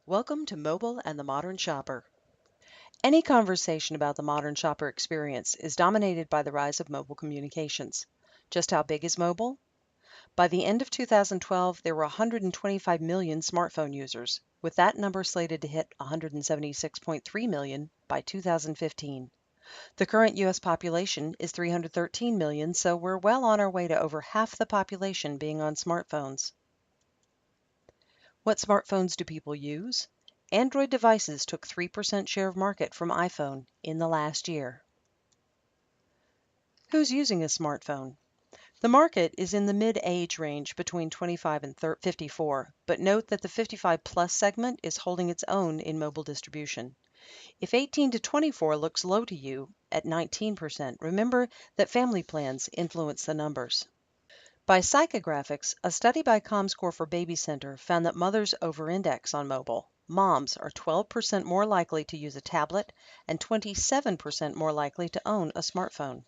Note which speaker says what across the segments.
Speaker 1: Welcome to Mobile and the Modern Shopper. Any conversation about the modern shopper experience is dominated by the rise of mobile communications. Just how big is mobile? By the end of 2012, there were 125 million smartphone users, with that number slated to hit 176.3 million by 2015. The current U.S. population is 313 million, so we're well on our way to over half the population being on smartphones. What smartphones do people use? Android devices took 3% share of market from iPhone in the last year. Who's using a smartphone? The market is in the mid-age range between 25 and 54, but note that the 55-plus segment is holding its own in mobile distribution. If 18 to 24 looks low to you at 19%, remember that family plans influence the numbers. By psychographics, a study by ComScore for Baby Center found that mothers over-index on mobile. Moms are 12% more likely to use a tablet and 27% more likely to own a smartphone.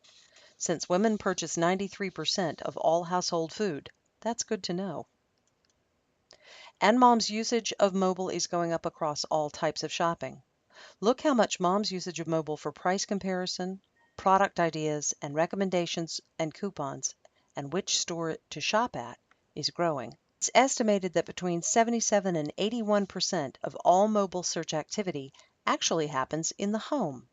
Speaker 1: Since women purchase 93% of all household food, that's good to know. And moms' usage of mobile is going up across all types of shopping. Look how much moms' usage of mobile for price comparison, product ideas, and recommendations and coupons, and which store to shop at, is growing. It's estimated that between 77 and 81% of all mobile search activity actually happens in the home.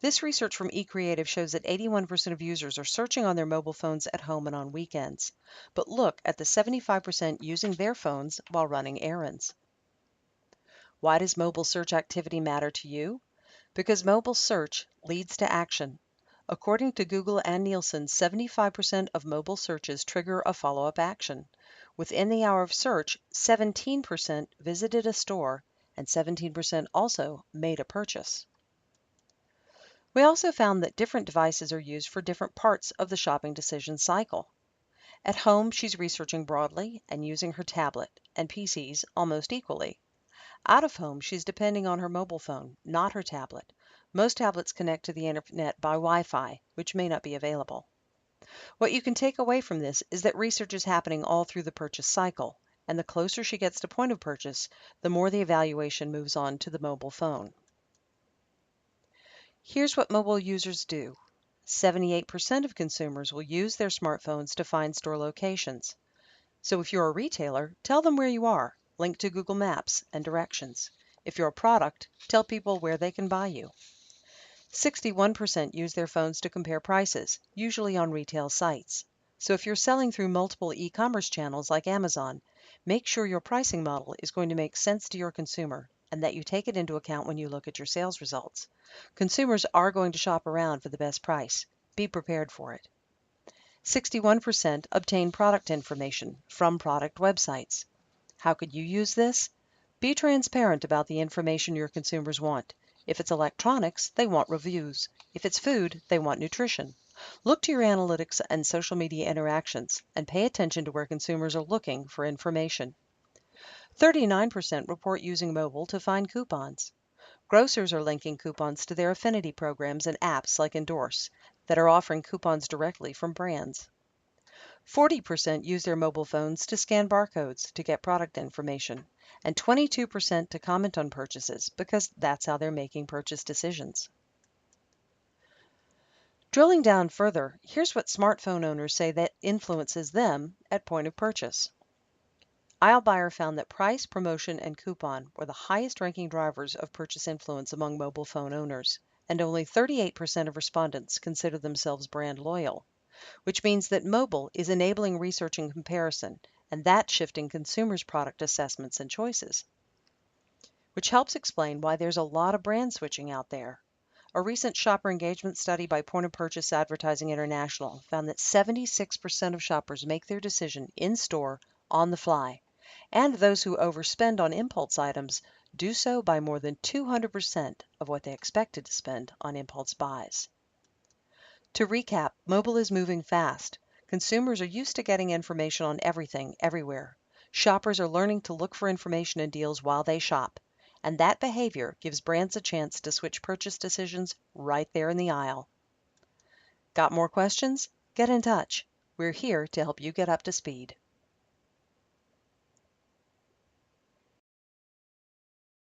Speaker 1: This research from eCreative shows that 81% of users are searching on their mobile phones at home and on weekends. But look at the 75% using their phones while running errands. Why does mobile search activity matter to you? Because mobile search leads to action. According to Google and Nielsen, 75% of mobile searches trigger a follow-up action. Within the hour of search, 17% visited a store and 17% also made a purchase. We also found that different devices are used for different parts of the shopping decision cycle. At home, she's researching broadly and using her tablet and PCs almost equally. Out of home, she's depending on her mobile phone, not her tablet. Most tablets connect to the internet by Wi-Fi, which may not be available. What you can take away from this is that research is happening all through the purchase cycle, and the closer she gets to point of purchase, the more the evaluation moves on to the mobile phone. Here's what mobile users do. 78% of consumers will use their smartphones to find store locations. So if you're a retailer, tell them where you are. Link to Google Maps and directions. If you're a product, tell people where they can buy you. 61% use their phones to compare prices, usually on retail sites. So if you're selling through multiple e-commerce channels like Amazon, make sure your pricing model is going to make sense to your consumer and that you take it into account when you look at your sales results. Consumers are going to shop around for the best price. Be prepared for it. 61% obtain product information from product websites. How could you use this? Be transparent about the information your consumers want. If it's electronics, they want reviews. If it's food, they want nutrition. Look to your analytics and social media interactions and pay attention to where consumers are looking for information. 39% report using mobile to find coupons. Grocers are linking coupons to their affinity programs and apps like Endorse that are offering coupons directly from brands. 40% use their mobile phones to scan barcodes to get product information, and 22% to comment on purchases because that's how they're making purchase decisions. Drilling down further, here's what smartphone owners say that influences them at point of purchase. IsleBuyer found that price, promotion, and coupon were the highest ranking drivers of purchase influence among mobile phone owners, and only 38% of respondents consider themselves brand loyal, which means that mobile is enabling research and comparison, and that's shifting consumers' product assessments and choices, which helps explain why there's a lot of brand switching out there. A recent shopper engagement study by Point of Purchase Advertising International found that 76% of shoppers make their decision in-store on the fly, and those who overspend on impulse items do so by more than 200% of what they expected to spend on impulse buys. To recap, mobile is moving fast. Consumers are used to getting information on everything, everywhere. Shoppers are learning to look for information and deals while they shop, and that behavior gives brands a chance to switch purchase decisions right there in the aisle. Got more questions? Get in touch. We're here to help you get up to speed.